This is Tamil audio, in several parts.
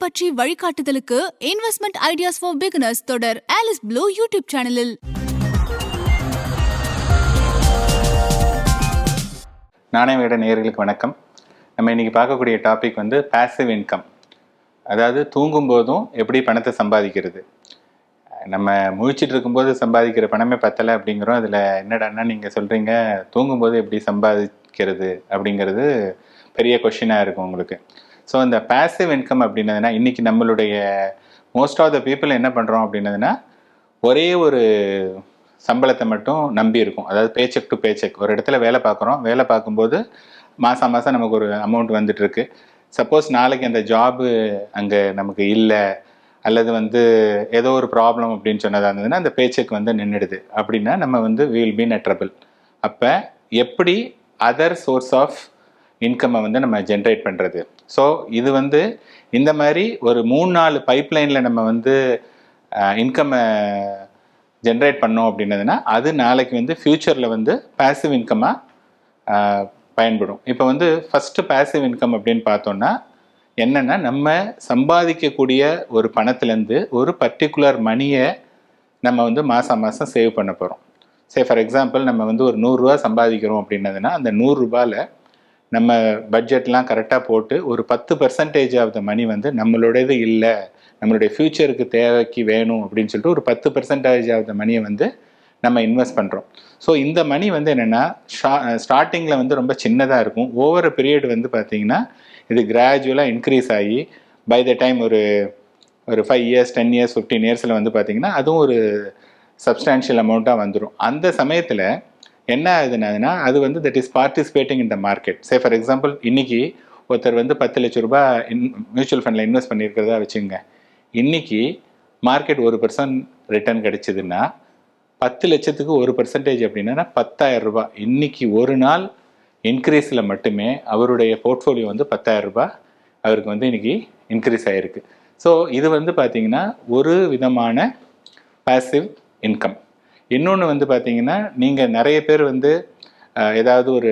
பற்றி வழிகாட்டுதலுக்கு இன்வெஸ்ட்மெண்ட் ஐடியாஸ் ஃபார் பிகினர்ஸ் தொடர் ஆலிஸ் ப்ளூ யூடியூப் சேனலில். நாணயவிட நேயர்களுக்கு வணக்கம். நம்ம இன்னைக்கு பார்க்கக்கூடிய டாபிக் வந்து பாசிவ் இன்கம், அதாவது தூங்கும் போதும் எப்படி பணத்தை சம்பாதிக்கிறது. நம்ம முழிச்சிட்டு இருக்கும்போது சம்பாதிக்கிற பணமே பத்தலை அப்படிங்கிறோம். அதில் என்னடான்னா நீங்கள் சொல்கிறீங்க தூங்கும்போது எப்படி சம்பாதிக்கிறது அப்படிங்கிறது பெரிய கொஷினாக இருக்கும் உங்களுக்கு. ஸோ இந்த பாசிவ் இன்கம் அப்படின்னதுன்னா இன்றைக்கி நம்மளுடைய மோஸ்ட் ஆஃப் த பீப்புள் என்ன பண்ணுறோம் அப்படின்னதுன்னா ஒரே ஒரு சம்பளத்தை மட்டும் நம்பி இருக்கும். அதாவது பேச்செக் டு பேச்செக். ஒரு இடத்துல வேலை பார்க்குறோம், வேலை பார்க்கும்போது மாதம் மாதம் நமக்கு ஒரு அமௌண்ட் வந்துட்டுருக்கு. சப்போஸ் நாளைக்கு அந்த ஜாபு அங்கே நமக்கு இல்லை அல்லது வந்து ஏதோ ஒரு ப்ராப்ளம் அப்படின்னு சொன்னதாக இருந்ததுன்னா அந்த பேச்செக் வந்து நின்றுடுது. அப்படின்னா நம்ம வந்து வில் பி இன் ட்ரபிள். அப்போ எப்படி அதர் சோர்ஸ் ஆஃப் இன்கம்மை வந்து நம்ம ஜென்ரேட் பண்ணுறது? ஸோ இது வந்து இந்த மாதிரி ஒரு 3-4 பைப்லைனில் நம்ம வந்து இன்கம்மை ஜென்ரேட் பண்ணோம் அப்படின்னதுன்னா அது நாளைக்கு வந்து ஃப்யூச்சரில் வந்து பாசிவ் இன்கம்மாக பயன்படும். இப்போ வந்து ஃபஸ்ட்டு பாசிவ் இன்கம் அப்படின்னு பார்த்தோன்னா என்னென்னா, நம்ம சம்பாதிக்கக்கூடிய ஒரு பணத்துலேருந்து ஒரு பர்டிகுலர் மணியை நம்ம வந்து மாதம் மாதம் சேவ் பண்ண போகிறோம். ஃபார் எக்ஸாம்பிள் நம்ம வந்து ஒரு 100 ரூபா சம்பாதிக்கிறோம் அப்படின்னதுன்னா அந்த 100 ரூபாயில் நம்ம பட்ஜெட்லாம் கரெக்டாக போட்டு ஒரு 10% ஆஃப் த மணி வந்து நம்மளுடையது இல்லை, நம்மளுடைய ஃப்யூச்சருக்கு தேவைக்கு வேணும் அப்படின்னு சொல்லிட்டு ஒரு 10% ஆஃப் த மணியை வந்து நம்ம இன்வெஸ்ட் பண்ணுறோம். ஸோ இந்த மணி வந்து என்னென்னா ஸ்டார்டிங்கில் வந்து ரொம்ப சின்னதாக இருக்கும். ஓவர் பீரியட் வந்து பார்த்திங்கன்னா இது கிராஜுவலாக இன்க்ரீஸ் ஆகி பை த டைம் ஒரு 5 இயர்ஸ் 10 இயர்ஸ் 15 இயர்ஸில் வந்து பார்த்திங்கன்னா அதுவும் ஒரு சப்ஸ்டான்ஷியல் அமௌண்ட்டாக வந்துடும். அந்த சமயத்தில் என்ன ஆகுதுன்னா அது வந்து that is participating in the market. For example இன்றைக்கி ஒருத்தர் வந்து 10 லட்ச ரூபா மியூச்சுவல் ஃபண்டில் இன்வெஸ்ட் பண்ணியிருக்கிறதா வச்சுங்க. இன்றைக்கி மார்க்கெட் 1% ரிட்டர்ன் கிடைச்சிதுன்னா 10 லட்சத்துக்கு 1% அப்படின்னா 10,000 ரூபாய். இன்றைக்கி ஒரு நாள் இன்க்ரீஸில் மட்டுமே அவருடைய போர்ட்ஃபோலியோ வந்து 10,000 ரூபாய் அவருக்கு வந்து இன்றைக்கி இன்க்ரீஸ் ஆகிருக்கு. ஸோ இது வந்து பார்த்திங்கன்னா ஒரு விதமான பாசிவ் இன்கம். இன்னொன்று வந்து பார்த்திங்கன்னா நீங்கள் நிறைய பேர் வந்து ஏதாவது ஒரு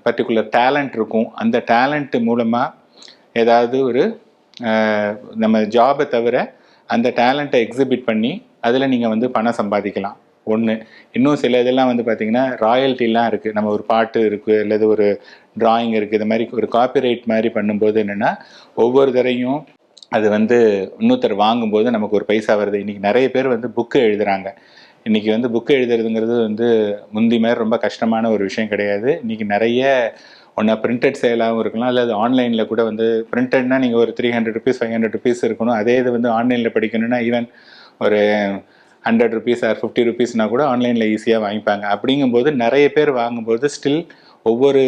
பர்டிகுலர் டேலண்ட் இருக்கும். அந்த டேலண்ட்டு மூலமாக ஏதாவது ஒரு நம்ம ஜாபை தவிர அந்த டேலண்ட்டை எக்ஸிபிட் பண்ணி அதில் நீங்கள் வந்து பணம் சம்பாதிக்கலாம். ஒன்று. இன்னும் சில இதெல்லாம் வந்து பார்த்திங்கன்னா ராயல்ட்டிலாம் இருக்குது. நம்ம ஒரு பாட்டு இருக்குது அல்லது ஒரு ட்ராயிங் இருக்குது, இது மாதிரி ஒரு காப்பிரைட் மாதிரி பண்ணும்போது என்னென்னா ஒவ்வொரு தரையும் அது வந்து இன்னொருத்தர் வாங்கும்போது நமக்கு ஒரு பைசா வருது. இன்றைக்கி நிறைய பேர் வந்து புக்கு எழுதுகிறாங்க. இன்றைக்கி வந்து புக்கு எழுதுறதுங்கிறது வந்து முந்தி மாதிரி ரொம்ப கஷ்டமான ஒரு விஷயம் கிடையாது. இன்றைக்கி நிறைய ஒன்றா பிரிண்டட் சேலாகவும் இருக்கலாம், அல்லது ஆன்லைனில் கூட வந்து பிரிண்டட்னா நீங்கள் ஒரு 300 ருபீஸ் 500 ருபீஸ் இருக்கணும். அதே இது வந்து ஆன்லைனில் படிக்கணும்னா ஈவன் ஒரு 100 ருபீஸ் ஆர் 50 ருபீஸ்னால் கூட ஆன்லைனில் ஈஸியாக வாங்கிப்பாங்க. அப்படிங்கும்போது நிறைய பேர் வாங்கும்போது ஸ்டில் ஒவ்வொரு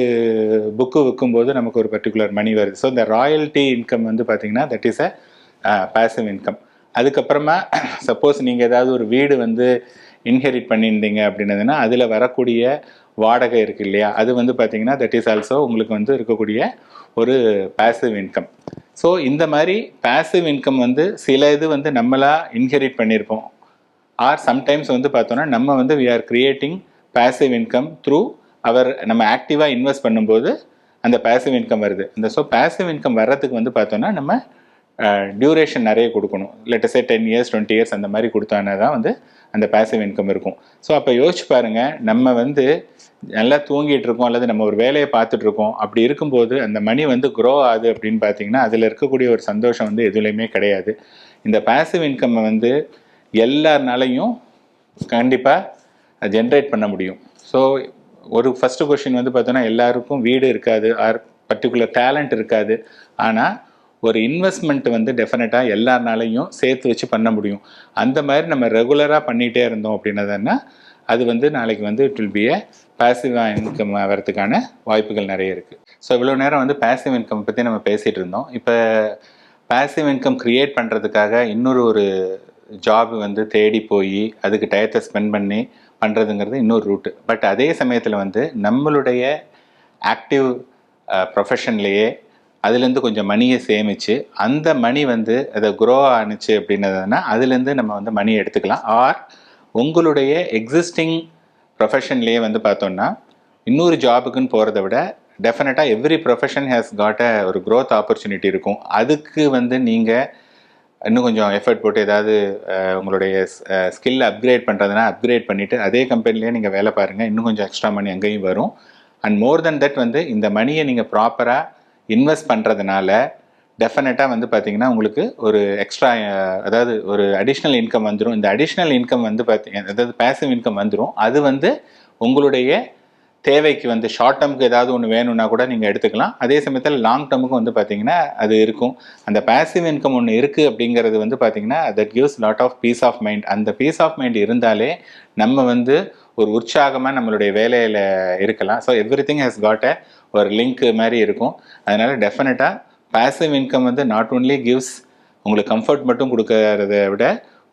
புக்கு விற்கும்போது நமக்கு ஒரு பர்டிகுலர் மணி வருது. ஸோ இந்த ராயல்ட்டி இன்கம் வந்து பார்த்திங்கன்னா that is a passive income. அதுக்கப்புறமா சப்போஸ் நீங்கள் ஏதாவது ஒரு வீடு வந்து இன்ஹெரிட் பண்ணியிருந்தீங்க அப்படின்னதுன்னா அதில் வரக்கூடிய வாடகை இருக்குது இல்லையா, அது வந்து பார்த்திங்கன்னா தட் இஸ் ஆல்சோ உங்களுக்கு வந்து இருக்கக்கூடிய ஒரு பாசிவ் இன்கம். ஸோ இந்த மாதிரி பாசிவ் இன்கம் வந்து சில இது வந்து நம்மளாக இன்ஹெரிட் பண்ணியிருப்போம். ஆர் சம்டைம்ஸ் வந்து பார்த்தோன்னா நம்ம வந்து we are creating passive income through நம்ம ஆக்டிவாக இன்வெஸ்ட் பண்ணும்போது அந்த பாசிவ் இன்கம் வருது. ஸோ பாசிவ் இன்கம் வர்றதுக்கு வந்து பார்த்தோன்னா நம்ம டியூரேஷன் நிறைய கொடுக்கணும். லெட்டஸே 10 இயர்ஸ் 20 இயர்ஸ் அந்த மாதிரி கொடுத்தானா தான் வந்து அந்த பாசிவ் இன்கம் இருக்கும். ஸோ அப்போ யோசிச்சு பாருங்கள், நம்ம வந்து நல்லா தூங்கிட்டு இருக்கோம் அல்லது நம்ம ஒரு வேலையை பார்த்துட்ருக்கோம். அப்படி இருக்கும்போது அந்த மணி வந்து க்ரோ ஆகுது அப்படின்னு பார்த்தீங்கன்னா அதில் இருக்கக்கூடிய ஒரு சந்தோஷம் வந்து எதுலேயுமே கிடையாது. இந்த பாசிவ் இன்கம்மை வந்து எல்லாருனாலையும் கண்டிப்பாக ஜென்ரேட் பண்ண முடியும். ஸோ ஒரு ஃபஸ்ட்டு கொஷின் வந்து பார்த்தோன்னா எல்லாருக்கும் வீடு இருக்காது ஆர் பர்டிகுலர் டேலண்ட் இருக்காது. ஆனால் ஒரு இன்வெஸ்ட்மெண்ட் வந்து டெஃபினட்டாக எல்லாருனாலையும் சேர்த்து வச்சு பண்ண முடியும். அந்த மாதிரி நம்ம ரெகுலராக பண்ணிகிட்டே இருந்தோம் அப்படின்னதுன்னா அது வந்து நாளைக்கு வந்து it will B A passive income வரதுக்கான வாய்ப்புகள் நிறைய இருக்குது. ஸோ இவ்வளோ நேரம் வந்து பாசிவ் இன்கம் பற்றி நம்ம பேசிகிட்டு இருந்தோம். இப்போ பாசிவ் இன்கம் க்ரியேட் பண்ணுறதுக்காக ஒரு ஜாப் வந்து தேடி போய் அதுக்கு டயத்தை ஸ்பெண்ட் பண்ணி பண்ணுறதுங்கிறது இன்னொரு ரூட்டு. பட் அதே சமயத்தில் வந்து நம்மளுடைய ஆக்டிவ் ப்ரொஃபஷன்லேயே அதுலேருந்து கொஞ்சம் மணியை சேமித்து அந்த மணி வந்து அதை க்ரோ ஆணுச்சு அப்படின்னதுன்னா அதுலேருந்து நம்ம வந்து மணி எடுத்துக்கலாம். ஆர் உங்களுடைய எக்ஸிஸ்டிங் ப்ரொஃபஷன்லேயே வந்து பார்த்தோன்னா இன்னொரு ஜாபுக்குன்னு போகிறத விட டெஃபினட்டாக எவ்ரி ப்ரொஃபஷன் ஹேஸ் காட் ஒரு growth ஆப்பர்ச்சுனிட்டி இருக்கும். அதுக்கு வந்து நீங்கள் இன்னும் கொஞ்சம் எஃபர்ட் போட்டு ஏதாவது உங்களுடைய ஸ்கில் அப்கிரேட் பண்ணுறதுனா அப்கிரேட் பண்ணிவிட்டு அதே கம்பெனிலேயே நீங்கள் வேலை பாருங்கள். இன்னும் கொஞ்சம் எக்ஸ்ட்ரா மணி அங்கேயும் வரும். அண்ட் மோர் தென் தட் வந்து இந்த மணியை நீங்கள் ப்ராப்பராக இன்வெஸ்ட் பண்ணுறதுனால டெஃபினட்டாக வந்து பார்த்தீங்கன்னா உங்களுக்கு ஒரு எக்ஸ்ட்ரா அதாவது ஒரு அடிஷ்னல் இன்கம் வந்துடும். இந்த அடிஷ்னல் இன்கம் வந்து அதாவது பேசிவ் இன்கம் வந்துடும். அது வந்து உங்களுடைய தேவைக்கு வந்து ஷார்ட் டேர்முக்கு ஏதாவது ஒன்று வேணும்னா கூட நீங்கள் எடுத்துக்கலாம். அதே சமயத்தில் லாங் டேர்முக்கும் வந்து பார்த்தீங்கன்னா அது இருக்கும். அந்த பேசிவ் இன்கம் ஒன்று இருக்குது அப்படிங்கிறது வந்து பார்த்தீங்கன்னா that gives lot of peace of mind. அந்த பீஸ் ஆஃப் மைண்ட் இருந்தாலே நம்ம வந்து ஒரு உற்சாகமாக நம்மளுடைய வேலையில் இருக்கலாம். So everything has got ஒரு லிங்க் மாதிரி இருக்கும். அதனால் டெஃபினட்டாக பேசிவ் இன்கம் வந்து நாட் ஓன்லி கிவ்ஸ் உங்களுக்கு கம்ஃபர்ட் மட்டும் கொடுக்கறத விட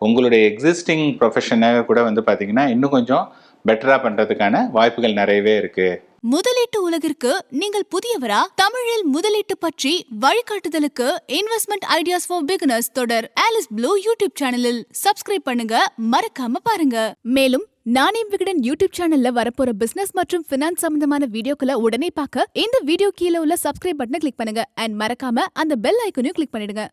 உங்களுடைய எக்ஸிஸ்டிங் ப்ரொஃபஷனாக கூட வந்து பார்த்தீங்கன்னா இன்னும் கொஞ்சம் பெட்டராக பண்ணுறதுக்கான வாய்ப்புகள் நிறையவே இருக்குது. முதலீட்டு உலகிற்கு நீங்கள் புதியவரா? தமிழில் முதலீட்டு பற்றி வழிகாட்டுதலுக்கு இன்வெஸ்ட்மெண்ட் ஐடியாஸ் ஃபார் பிகினர்ஸ் தொடர் ஆலிஸ் ப்ளூ யூடியூப் சேனலில் சப்ஸ்கிரைப் பண்ணுங்க, மறக்காம பாருங்க. மேலும் நானே விகடன் யூடியூப் சேனல்ல வரப்போற பிசினஸ் மற்றும் பினான்ஸ் சம்பந்தமான வீடியோக்களை உடனே பார்க்க இந்த வீடியோ கீழே உள்ள சப்ஸ்கிரைப் பட்டனை கிளிக் பண்ணுங்க அண்ட் மறக்காம அந்த பெல் ஐக்கனையும் கிளிக் பண்ணிடுங்க.